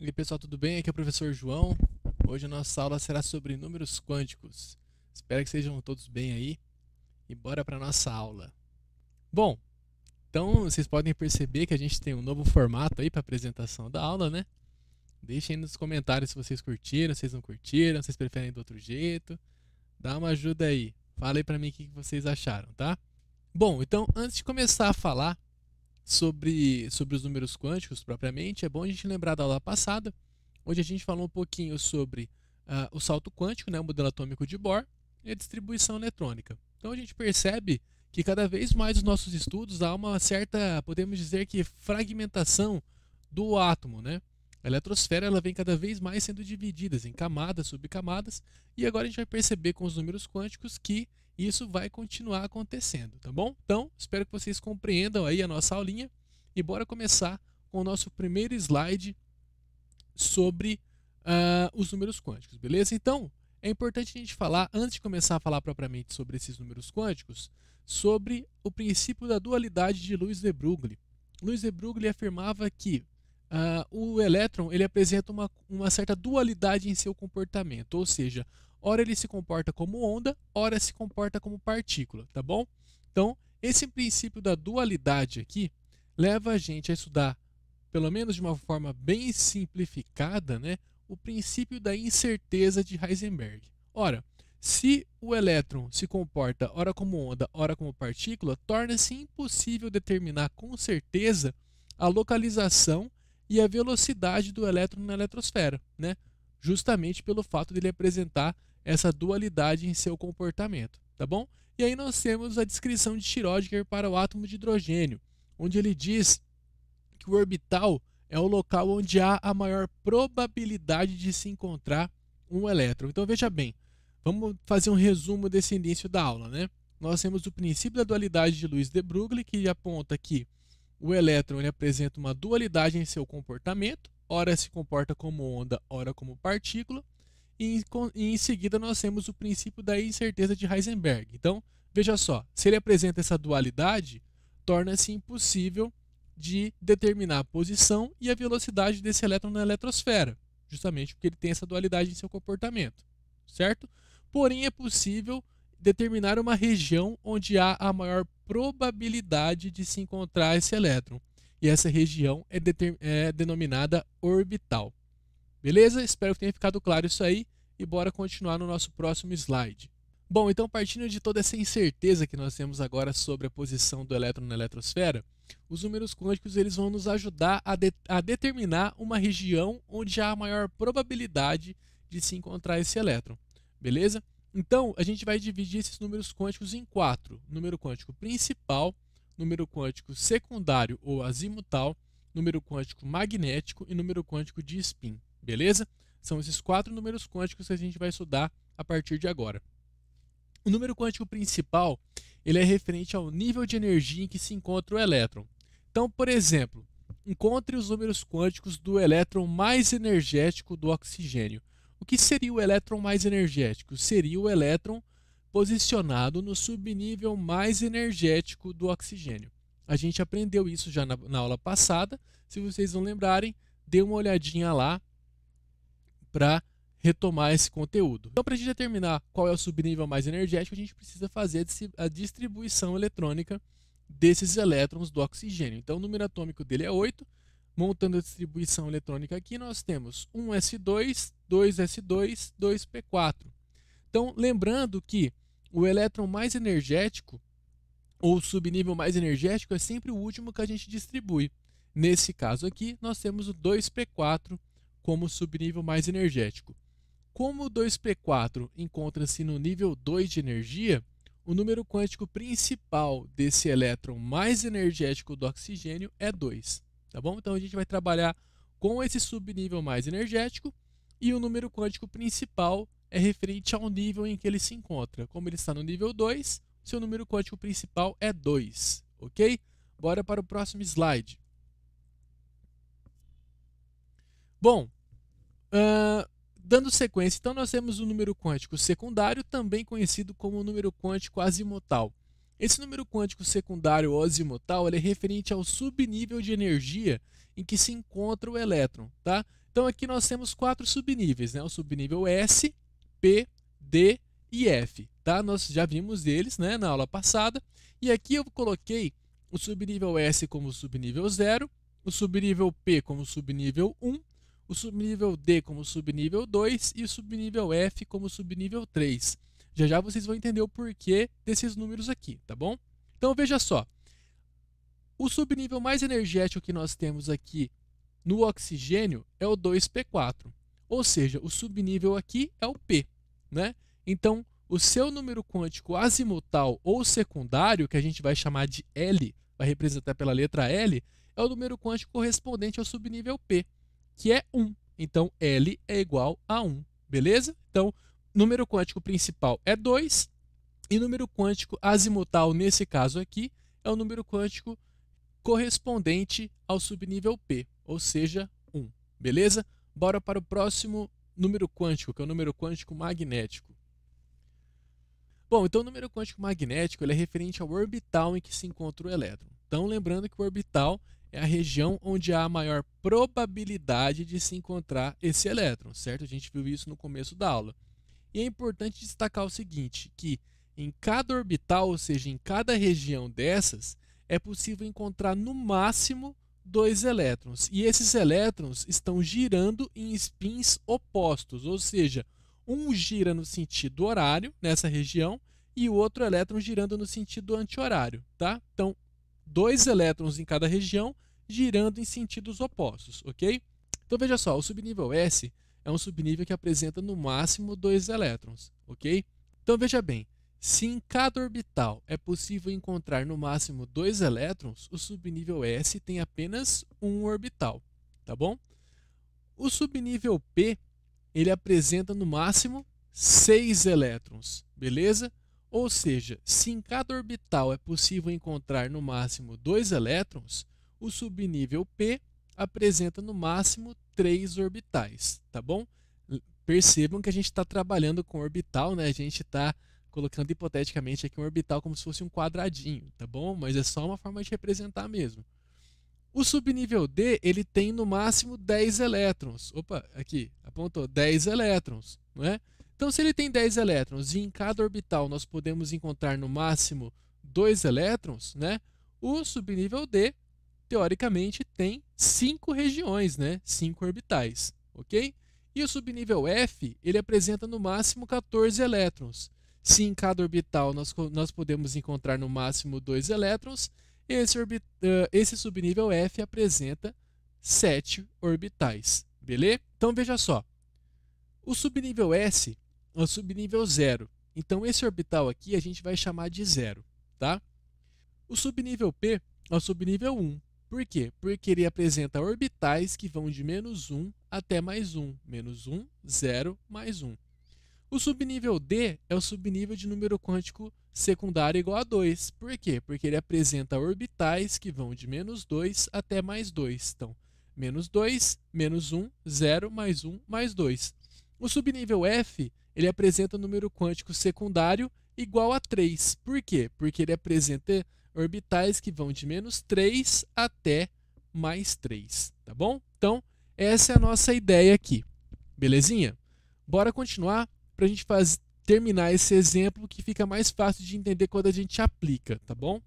E aí, pessoal, tudo bem? Aqui é o professor João. Hoje a nossa aula será sobre números quânticos. Espero que sejam todos bem aí e bora para a nossa aula. Bom, então vocês podem perceber que a gente tem um novo formato aí para apresentação da aula, né? Deixem aí nos comentários se vocês curtiram, se vocês não curtiram, se vocês preferem do outro jeito. Dá uma ajuda aí. Fala aí para mim o que vocês acharam, tá? Bom, então antes de começar a falar sobre os números quânticos propriamente, é bom a gente lembrar da aula passada, onde a gente falou um pouquinho sobre o salto quântico, né, o modelo atômico de Bohr, e a distribuição eletrônica. Então a gente percebe que cada vez mais nos nossos estudos há uma certa, podemos dizer que, fragmentação do átomo, né? A eletrosfera ela vem cada vez mais sendo dividida em camadas, subcamadas, e agora a gente vai perceber com os números quânticos que isso vai continuar acontecendo, tá bom? Então, espero que vocês compreendam aí a nossa aulinha e bora começar com o nosso primeiro slide sobre os números quânticos, beleza? Então, é importante a gente falar, antes de começar a falar propriamente sobre esses números quânticos, sobre o princípio da dualidade de Louis de Broglie. Louis de Broglie afirmava que o elétron ele apresenta uma certa dualidade em seu comportamento, ou seja, ora ele se comporta como onda, ora se comporta como partícula, tá bom? Então, esse princípio da dualidade aqui leva a gente a estudar, pelo menos de uma forma bem simplificada, né, o princípio da incerteza de Heisenberg. Ora, se o elétron se comporta ora como onda, ora como partícula, torna-se impossível determinar com certeza a localização e a velocidade do elétron na eletrosfera, né? Justamente pelo fato de ele apresentar essa dualidade em seu comportamento, tá bom? E aí nós temos a descrição de Schrödinger para o átomo de hidrogênio, onde ele diz que o orbital é o local onde há a maior probabilidade de se encontrar um elétron. Então veja bem, vamos fazer um resumo desse início da aula, né? Nós temos o princípio da dualidade de Louis de Broglie, que aponta que o elétron ele apresenta uma dualidade em seu comportamento, ora se comporta como onda, ora como partícula, e em seguida nós temos o princípio da incerteza de Heisenberg. Então, veja só, se ele apresenta essa dualidade, torna-se impossível de determinar a posição e a velocidade desse elétron na eletrosfera, justamente porque ele tem essa dualidade em seu comportamento, certo? Porém, é possível determinar uma região onde há a maior probabilidade de se encontrar esse elétron. E essa região é denominada orbital. Beleza? Espero que tenha ficado claro isso aí e bora continuar no nosso próximo slide. Bom, então partindo de toda essa incerteza que nós temos agora sobre a posição do elétron na eletrosfera, os números quânticos eles vão nos ajudar a determinar uma região onde há a maior probabilidade de se encontrar esse elétron. Beleza? Então, a gente vai dividir esses números quânticos em quatro: número quântico principal, número quântico secundário ou azimutal, número quântico magnético e número quântico de spin. Beleza? São esses quatro números quânticos que a gente vai estudar a partir de agora. O número quântico principal ele é referente ao nível de energia em que se encontra o elétron. Então, por exemplo, encontre os números quânticos do elétron mais energético do oxigênio. O que seria o elétron mais energético? Seria o elétron posicionado no subnível mais energético do oxigênio. A gente aprendeu isso já na aula passada. Se vocês não lembrarem, dê uma olhadinha lá para retomar esse conteúdo. Então, para a gente determinar qual é o subnível mais energético, a gente precisa fazer a distribuição eletrônica desses elétrons do oxigênio. Então, o número atômico dele é 8. Montando a distribuição eletrônica aqui, nós temos 1s2, 2s2, 2p4. Então, lembrando que o elétron mais energético, ou o subnível mais energético, é sempre o último que a gente distribui. Nesse caso aqui, nós temos o 2p4 como subnível mais energético. Como o 2p4 encontra-se no nível 2 de energia, o número quântico principal desse elétron mais energético do oxigênio é 2. Tá bom? Então a gente vai trabalhar com esse subnível mais energético e o número quântico principal é referente ao nível em que ele se encontra. Como ele está no nível 2, seu número quântico principal é 2, ok? Bora para o próximo slide. Bom, dando sequência, então nós temos o número quântico secundário, também conhecido como número quântico azimutal. Esse número quântico secundário ou azimutal ele é referente ao subnível de energia em que se encontra o elétron, tá? Então aqui nós temos 4 subníveis, né? O subnível S, P, D e F, tá? Nós já vimos eles, né, na aula passada. E aqui eu coloquei o subnível S como subnível 0, o subnível P como subnível 1, o subnível D como subnível 2 e o subnível F como subnível 3. Já já vocês vão entender o porquê desses números aqui, tá bom? Então veja só, o subnível mais energético que nós temos aqui no oxigênio é o 2P4, ou seja, o subnível aqui é o P, né? Então, o seu número quântico azimutal ou secundário, que a gente vai chamar de L, vai representar pela letra L, é o número quântico correspondente ao subnível P, que é 1. Então, L é igual a 1, beleza? Então, número quântico principal é 2 e número quântico azimutal, nesse caso aqui, é o número quântico correspondente ao subnível P, ou seja, 1, beleza? Bora para o próximo número quântico, que é o número quântico magnético. Bom, então o número quântico magnético ele é referente ao orbital em que se encontra o elétron. Então, lembrando que o orbital é a região onde há a maior probabilidade de se encontrar esse elétron, certo? A gente viu isso no começo da aula. E é importante destacar o seguinte, que em cada orbital, ou seja, em cada região dessas, é possível encontrar no máximo 2 elétrons. E esses elétrons estão girando em spins opostos, ou seja, um gira no sentido horário, nessa região, e o outro elétron girando no sentido anti-horário, tá? Então, 2 elétrons em cada região girando em sentidos opostos, ok? Então, veja só, o subnível S é um subnível que apresenta no máximo 2 elétrons, ok? Então, veja bem, se em cada orbital é possível encontrar no máximo 2 elétrons, o subnível S tem apenas um orbital, tá bom? O subnível P, ele apresenta no máximo 6 elétrons, beleza? Ou seja, se em cada orbital é possível encontrar no máximo 2 elétrons, o subnível P apresenta no máximo 3 orbitais, tá bom? Percebam que a gente está trabalhando com orbital, né? A gente está colocando hipoteticamente aqui um orbital como se fosse um quadradinho, tá bom? Mas é só uma forma de representar mesmo. O subnível D, ele tem no máximo 10 elétrons. Opa, aqui, apontou 10 elétrons, não é? Então, se ele tem 10 elétrons e em cada orbital nós podemos encontrar no máximo 2 elétrons, né? O subnível D, teoricamente, tem 5 regiões, né? 5 orbitais, ok? E o subnível F, ele apresenta no máximo 14 elétrons. Se em cada orbital nós podemos encontrar no máximo 2 elétrons, esse subnível F apresenta 7 orbitais, beleza? Então veja só, o subnível S é o subnível 0, então esse orbital aqui a gente vai chamar de 0, tá? O subnível P é o subnível 1, por quê? Porque ele apresenta orbitais que vão de -1 até +1, -1, 0, +1. O subnível D é o subnível de número quântico secundário igual a 2. Por quê? Porque ele apresenta orbitais que vão de -2 até +2. Então, -2, -1, 0, +1, +2. O subnível F, ele apresenta número quântico secundário igual a 3. Por quê? Porque ele apresenta orbitais que vão de -3 até +3. Tá bom? Então, essa é a nossa ideia aqui. Belezinha? Bora continuar para a gente terminar esse exemplo que fica mais fácil de entender quando a gente aplica, tá bom?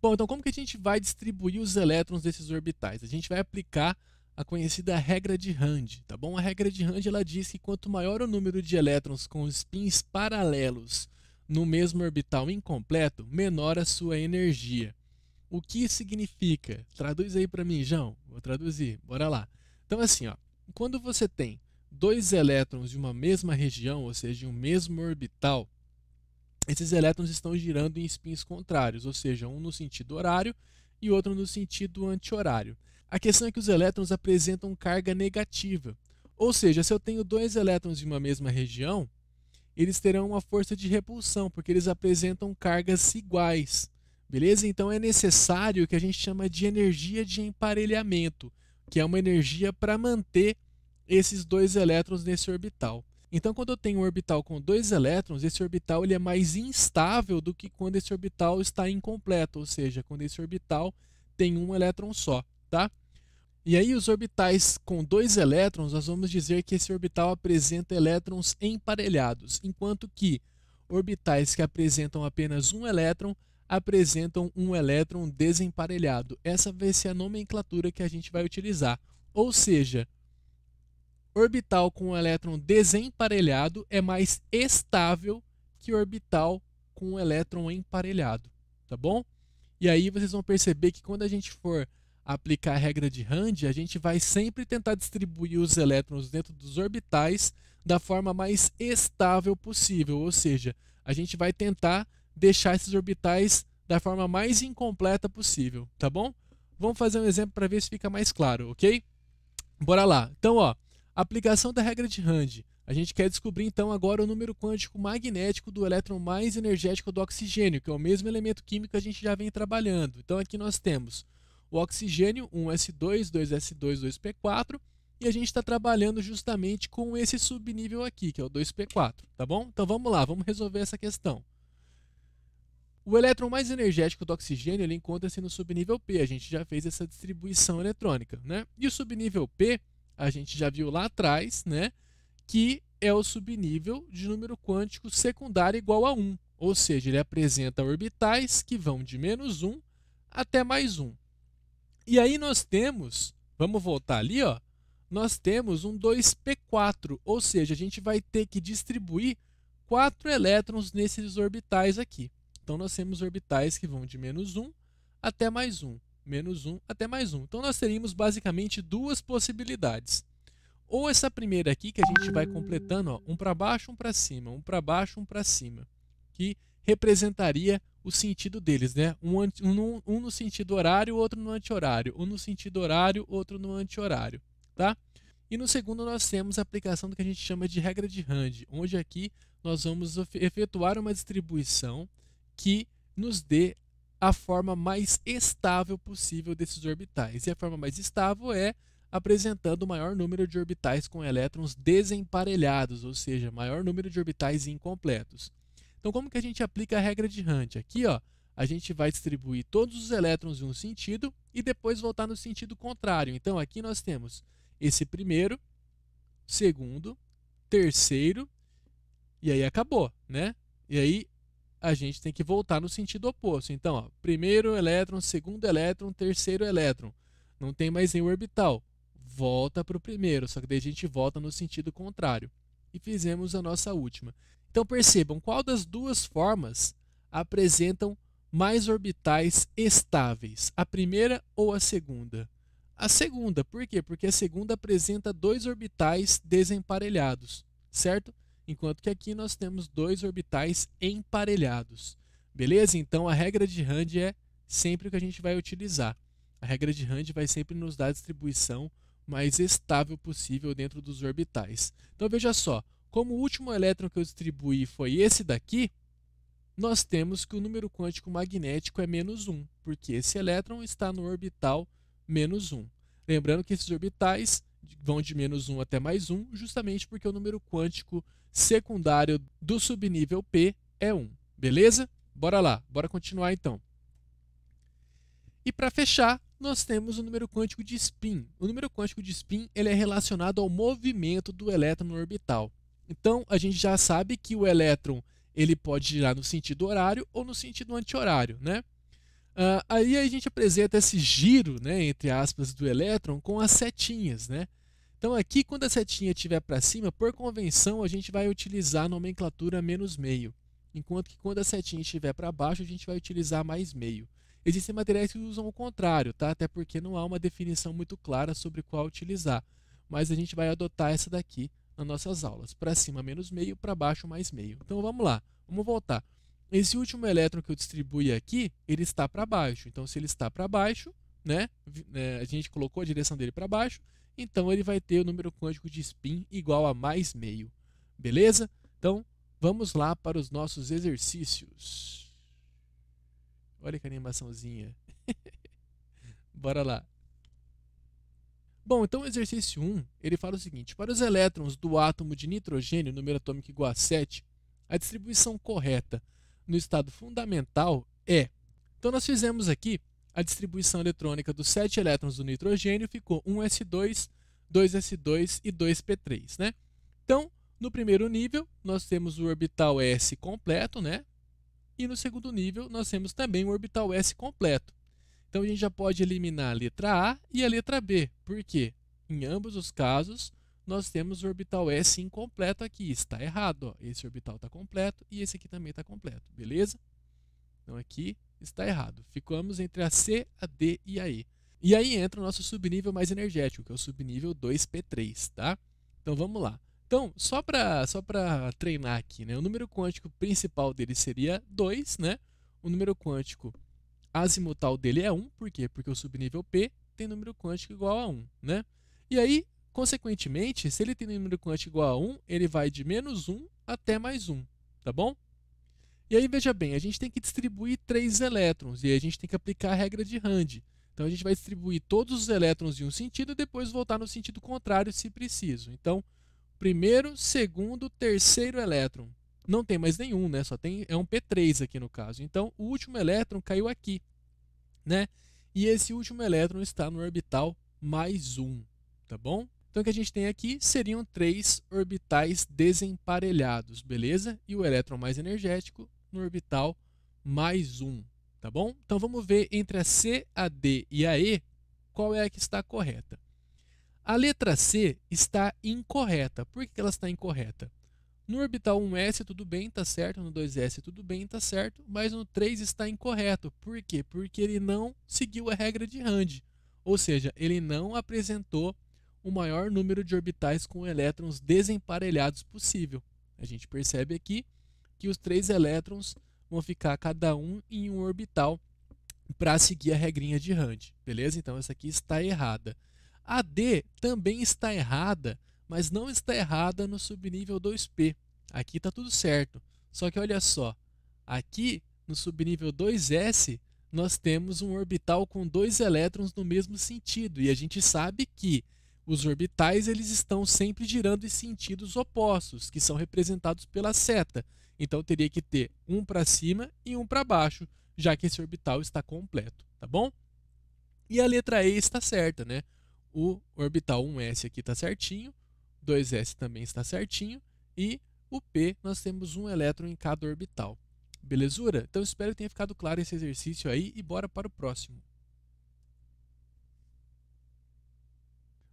Bom, então como que a gente vai distribuir os elétrons desses orbitais? A gente vai aplicar a conhecida regra de Rand, tá bom? A regra de Rand ela diz que quanto maior o número de elétrons com spins paralelos no mesmo orbital incompleto, menor a sua energia. O que isso significa? Traduz aí para mim, João. Vou traduzir, bora lá. Então assim, ó, quando você tem 2 elétrons de uma mesma região, ou seja, um mesmo orbital, esses elétrons estão girando em spins contrários, ou seja, um no sentido horário e outro no sentido anti-horário. A questão é que os elétrons apresentam carga negativa, ou seja, se eu tenho 2 elétrons de uma mesma região, eles terão uma força de repulsão, porque eles apresentam cargas iguais, beleza? Então é necessário o que a gente chama de energia de emparelhamento, que é uma energia para manter esses 2 elétrons nesse orbital. Então, quando eu tenho um orbital com 2 elétrons, esse orbital ele é mais instável do que quando esse orbital está incompleto, ou seja, quando esse orbital tem um elétron só, tá? E aí, os orbitais com 2 elétrons, nós vamos dizer que esse orbital apresenta elétrons emparelhados, enquanto que orbitais que apresentam apenas um elétron apresentam um elétron desemparelhado. Essa vai ser a nomenclatura que a gente vai utilizar. Ou seja, orbital com um elétron desemparelhado é mais estável que orbital com um elétron emparelhado, tá bom? E aí vocês vão perceber que quando a gente for aplicar a regra de Rand, a gente vai sempre tentar distribuir os elétrons dentro dos orbitais da forma mais estável possível, ou seja, a gente vai tentar deixar esses orbitais da forma mais incompleta possível, tá bom? Vamos fazer um exemplo para ver se fica mais claro, ok? Bora lá. Então, ó, aplicação da regra de Rand. A gente quer descobrir então agora o número quântico magnético do elétron mais energético do oxigênio, que é o mesmo elemento químico que a gente já vem trabalhando. Então aqui nós temos o oxigênio, 1s2, 2s2, 2p4, e a gente está trabalhando justamente com esse subnível aqui, que é o 2p4, tá bom? Então vamos lá, vamos resolver essa questão. O elétron mais energético do oxigênio ele encontra-se no subnível P, a gente já fez essa distribuição eletrônica, né? E o subnível P, a gente já viu lá atrás, né, que é o subnível de número quântico secundário igual a 1, ou seja, ele apresenta orbitais que vão de menos 1 até mais 1. E aí nós temos, vamos voltar ali, ó, nós temos um 2p4, ou seja, a gente vai ter que distribuir 4 elétrons nesses orbitais aqui. Então nós temos orbitais que vão de menos 1 até mais 1, menos 1 até mais 1. Então nós teríamos basicamente duas possibilidades. Ou essa primeira aqui, que a gente vai completando, ó, um para baixo, um para cima, um para baixo, um para cima, que representaria o sentido deles, né? Um no sentido horário, outro no anti-horário. Um no sentido horário, outro no anti-horário, tá? E no segundo nós temos a aplicação do que a gente chama de regra de Rand, onde aqui nós vamos efetuar uma distribuição que nos dê a forma mais estável possível desses orbitais. E a forma mais estável é apresentando o maior número de orbitais com elétrons desemparelhados, ou seja, maior número de orbitais incompletos. Então, como que a gente aplica a regra de Rand? Aqui, ó, a gente vai distribuir todos os elétrons em um sentido e depois voltar no sentido contrário. Então, aqui nós temos esse primeiro, segundo, terceiro, e aí acabou, né? E aí a gente tem que voltar no sentido oposto. Então, ó, primeiro elétron, segundo elétron, terceiro elétron. Não tem mais nenhum orbital. Volta para o primeiro, só que daí a gente volta no sentido contrário. E fizemos a nossa última. Então percebam, qual das duas formas apresentam mais orbitais estáveis? A primeira ou a segunda? A segunda, por quê? Porque a segunda apresenta 2 orbitais desemparelhados, certo? Enquanto que aqui nós temos 2 orbitais emparelhados. Beleza? Então a regra de Rand é sempre o que a gente vai utilizar. A regra de Rand vai sempre nos dar a distribuição mais estável possível dentro dos orbitais. Então veja só, como o último elétron que eu distribuí foi esse daqui, nós temos que o número quântico magnético é menos 1, porque esse elétron está no orbital menos 1. Lembrando que esses orbitais vão de menos 1 até mais 1, justamente porque o número quântico secundário do subnível P é 1. Beleza? Bora lá, bora continuar então. E para fechar, nós temos o número quântico de spin. O número quântico de spin ele é relacionado ao movimento do elétron no orbital. Então, a gente já sabe que o elétron ele pode girar no sentido horário ou no sentido anti-horário, né? Aí a gente apresenta esse giro, né, entre aspas, do elétron com as setinhas, né? Então aqui, quando a setinha estiver para cima, por convenção, a gente vai utilizar a nomenclatura menos meio. Enquanto que quando a setinha estiver para baixo, a gente vai utilizar mais meio. Existem materiais que usam o contrário, tá? Até porque não há uma definição muito clara sobre qual utilizar. Mas a gente vai adotar essa daqui nas nossas aulas. Para cima, menos meio, para baixo, mais meio. Então vamos lá, vamos voltar. Esse último elétron que eu distribuí aqui, ele está para baixo. Então, se ele está para baixo, né, a gente colocou a direção dele para baixo, então ele vai ter o número quântico de spin igual a mais meio. Beleza? Então, vamos lá para os nossos exercícios. Olha que animaçãozinha. Bora lá. Bom, então o exercício 1, ele fala o seguinte: para os elétrons do átomo de nitrogênio, número atômico igual a 7, a distribuição correta no estado fundamental é... Então nós fizemos aqui a distribuição eletrônica dos 7 elétrons do nitrogênio, ficou 1s2, 2s2 e 2p3, né? Então, no primeiro nível, nós temos o orbital s completo, né? E no segundo nível, nós temos também o orbital s completo. Então, a gente já pode eliminar a letra A e a letra B. Por quê? Em ambos os casos, nós temos o orbital S incompleto aqui. Está errado. Ó. Esse orbital está completo e esse aqui também está completo. Beleza? Então, aqui está errado. Ficamos entre a C, a D e a E. E aí entra o nosso subnível mais energético, que é o subnível 2p3. Tá? Então, vamos lá. Então, só para treinar aqui, né? O número quântico principal dele seria 2, né? O número quântico azimutal dele é 1, por quê? Porque o subnível P tem número quântico igual a 1, né? E aí, consequentemente, se ele tem número quântico igual a 1, ele vai de menos 1 até mais 1, tá bom? E aí, veja bem, a gente tem que distribuir 3 elétrons, e aí a gente tem que aplicar a regra de Rand. Então, a gente vai distribuir todos os elétrons em um sentido e depois voltar no sentido contrário, se preciso. Então, primeiro, segundo, terceiro elétron. Não tem mais nenhum, né? Só tem um P3 aqui no caso. Então, o último elétron caiu aqui, né? E esse último elétron está no orbital mais 1, tá bom? Então, o que a gente tem aqui seriam 3 orbitais desemparelhados, beleza? E o elétron mais energético no orbital mais 1, tá bom? Então, vamos ver entre a C, a D e a E, qual é a que está correta. A letra C está incorreta. Por que ela está incorreta? No orbital 1s tudo bem, está certo. No 2s tudo bem, está certo. Mas no 3 está incorreto. Por quê? Porque ele não seguiu a regra de Rand. Ou seja, ele não apresentou o maior número de orbitais com elétrons desemparelhados possível. A gente percebe aqui que os 3 elétrons vão ficar cada um em um orbital para seguir a regrinha de Rand. Beleza? Então essa aqui está errada. A D também está errada, mas não está errada no subnível 2p. Aqui está tudo certo. Só que olha só, aqui no subnível 2s, nós temos um orbital com 2 elétrons no mesmo sentido. E a gente sabe que os orbitais eles estão sempre girando em sentidos opostos, que são representados pela seta. Então teria que ter um para cima e um para baixo, já que esse orbital está completo, tá bom? E a letra E está certa, né? O orbital 1s aqui está certinho, 2s também está certinho, e o P nós temos um elétron em cada orbital. Belezura? Então espero que tenha ficado claro esse exercício aí e bora para o próximo.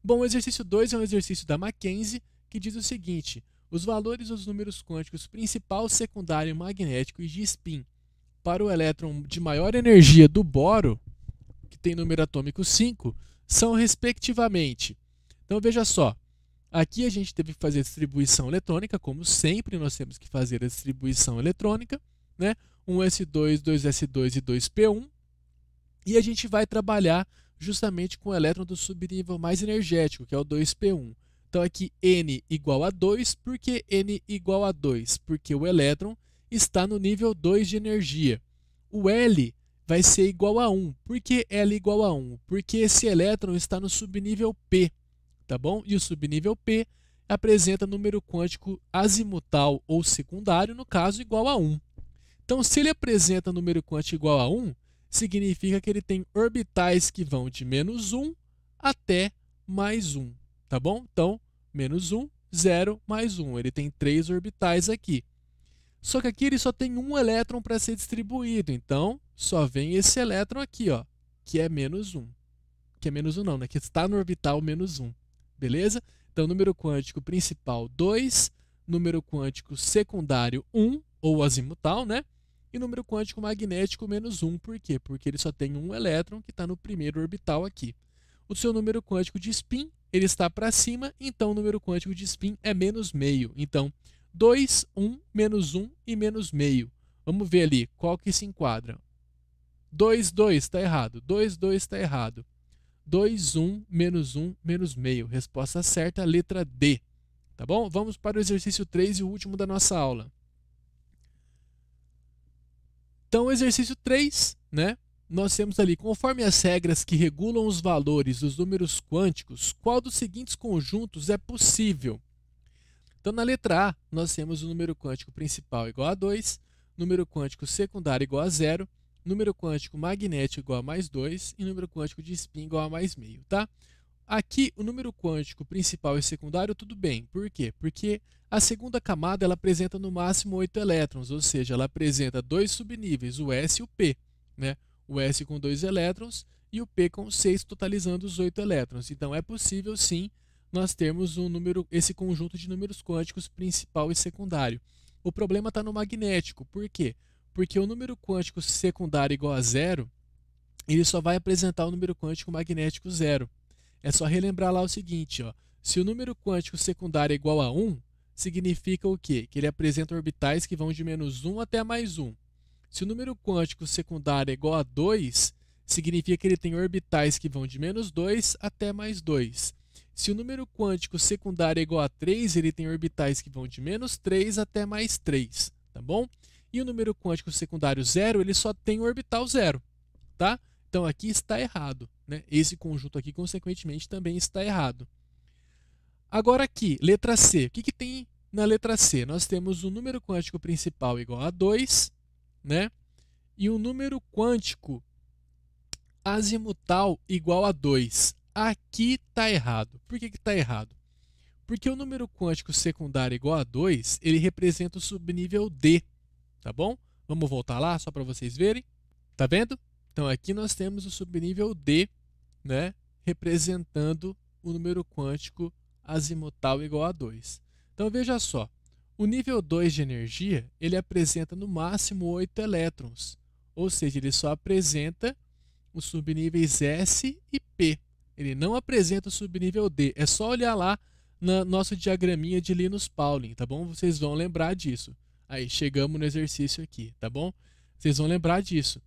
Bom, o exercício 2 é um exercício da Mackenzie que diz o seguinte: os valores dos números quânticos principal, secundário, magnético e de spin para o elétron de maior energia do boro, que tem número atômico 5, são respectivamente. Então veja só, aqui a gente teve que fazer a distribuição eletrônica, como sempre nós temos que fazer a distribuição eletrônica, né? 1s2, 2s2 e 2p1, e a gente vai trabalhar justamente com o elétron do subnível mais energético, que é o 2p1. Então aqui n igual a 2, por que n igual a 2? Porque o elétron está no nível 2 de energia. O L vai ser igual a 1. Por que L igual a 1? Porque esse elétron está no subnível P, tá bom? E o subnível P apresenta número quântico azimutal ou secundário, no caso, igual a 1. Então, se ele apresenta número quântico igual a 1, significa que ele tem orbitais que vão de menos 1 até mais 1, tá bom? Então, menos 1, 0, mais 1. Ele tem 3 orbitais aqui. Só que aqui ele só tem um elétron para ser distribuído, então só vem esse elétron aqui, ó, que é menos 1. Que é menos 1 não, né? Que está no orbital menos 1. Beleza? Então, número quântico principal 2, número quântico secundário 1, ou azimutal, né? E número quântico magnético menos 1. Por quê? Porque ele só tem um elétron que está no primeiro orbital aqui. O seu número quântico de spin, ele está para cima, então o número quântico de spin é menos meio. Então, 2, 1, menos 1 e menos meio. Vamos ver ali qual que se enquadra. 2, 2 está errado. 2, 2 está errado. 2, 1, menos meio. Resposta certa, letra D. Tá bom? Vamos para o exercício 3 e o último da nossa aula. Então, o exercício 3, né? nós temos ali, conforme as regras que regulam os valores dos números quânticos, qual dos seguintes conjuntos é possível? Então, na letra A, nós temos o número quântico principal igual a 2, número quântico secundário igual a 0, número quântico magnético igual a mais 2 e número quântico de spin igual a mais meio, tá? Aqui, o número quântico principal e secundário, tudo bem. Por quê? Porque a segunda camada ela apresenta no máximo 8 elétrons, ou seja, ela apresenta dois subníveis, o S e o P, né? O S com 2 elétrons e o P com 6, totalizando os 8 elétrons. Então, é possível, sim, nós termos esse conjunto de números quânticos principal e secundário. O problema está no magnético. Por quê? Porque o número quântico secundário igual a 0, ele só vai apresentar o número quântico magnético 0. É só relembrar lá o seguinte, ó, se o número quântico secundário é igual a 1, significa o quê? Que ele apresenta orbitais que vão de menos 1 até mais 1. Se o número quântico secundário é igual a 2, significa que ele tem orbitais que vão de menos 2 até mais 2. Se o número quântico secundário é igual a 3, ele tem orbitais que vão de menos 3 até mais 3, tá bom? E o número quântico secundário 0, ele só tem o orbital 0, tá? Então, aqui está errado, né? Esse conjunto aqui, consequentemente, também está errado. Agora aqui, letra C. O que tem na letra C? Nós temos o número quântico principal igual a 2, né? E o número quântico azimutal igual a 2. Aqui está errado. Por que está errado? Porque o número quântico secundário igual a 2, ele representa o subnível D, tá bom? Vamos voltar lá, só para vocês verem. Tá vendo? Então, aqui nós temos o subnível D, né, representando o número quântico azimutal igual a 2. Então, veja só, o nível 2 de energia, ele apresenta no máximo 8 elétrons, ou seja, ele só apresenta os subníveis S e P. Ele não apresenta o subnível D. É só olhar lá no nosso diagraminha de Linus Pauling, tá bom? Vocês vão lembrar disso. Aí, chegamos no exercício aqui, tá bom? Vocês vão lembrar disso,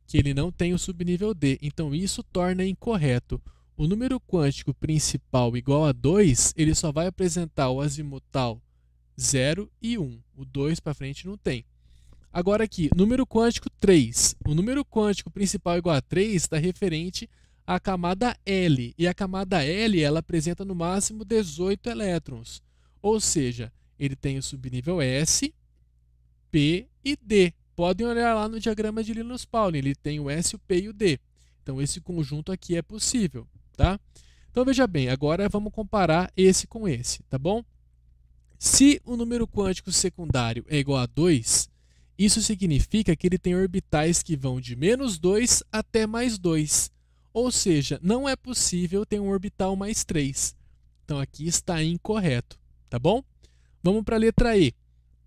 que ele não tem o subnível D. Então, isso torna incorreto. O número quântico principal igual a 2, ele só vai apresentar o azimutal 0 e 1. O 2 para frente não tem. Agora aqui, número quântico 3. O número quântico principal igual a 3 está referente à camada L. E a camada L, ela apresenta no máximo 18 elétrons. Ou seja, ele tem o subnível S, P e D. Podem olhar lá no diagrama de Linus Pauling, ele tem o S, o P e o D. Então, esse conjunto aqui é possível, tá? Então, veja bem, agora vamos comparar esse com esse, tá bom? Se o número quântico secundário é igual a 2, isso significa que ele tem orbitais que vão de menos 2 até mais 2. Ou seja, não é possível ter um orbital mais 3. Então, aqui está incorreto, tá bom? Vamos para a letra E.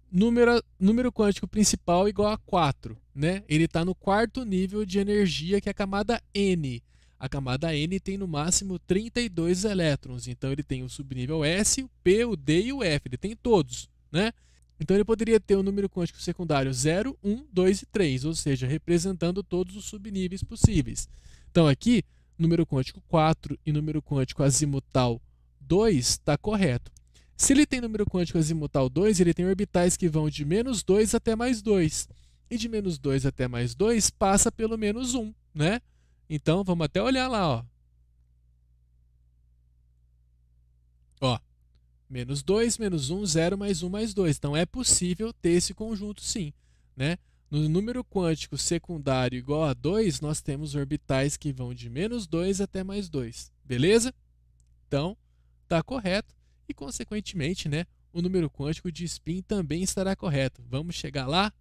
Número quântico principal igual a 4, né? Ele está no quarto nível de energia, que é a camada N. A camada N tem no máximo 32 elétrons, então ele tem o subnível S, o P, o D e o F, ele tem todos, né? Então ele poderia ter o número quântico secundário 0, 1, 2 e 3, ou seja, representando todos os subníveis possíveis. Então aqui, número quântico 4 e número quântico azimutal 2 está correto. Se ele tem número quântico azimutal 2, ele tem orbitais que vão de menos 2 até mais 2. E de menos 2 até mais 2 passa pelo menos 1, né? Então, vamos até olhar lá, ó. Ó, menos 2, menos 1, 0, mais 1, mais 2. Então, é possível ter esse conjunto, sim, né? No número quântico secundário igual a 2, nós temos orbitais que vão de menos 2 até mais 2. Beleza? Então, está correto. E, consequentemente, né, o número quântico de spin também estará correto. Vamos chegar lá?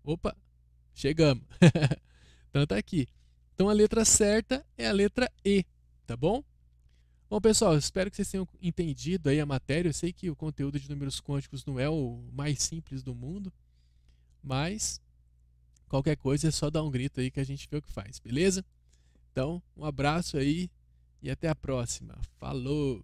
Opa, chegamos. Então, está aqui. Então, a letra certa é a letra E, tá bom? Bom, pessoal, espero que vocês tenham entendido aí a matéria. Eu sei que o conteúdo de números quânticos não é o mais simples do mundo, mas qualquer coisa é só dar um grito aí que a gente vê o que faz, beleza? Então, um abraço aí e até a próxima. Falou!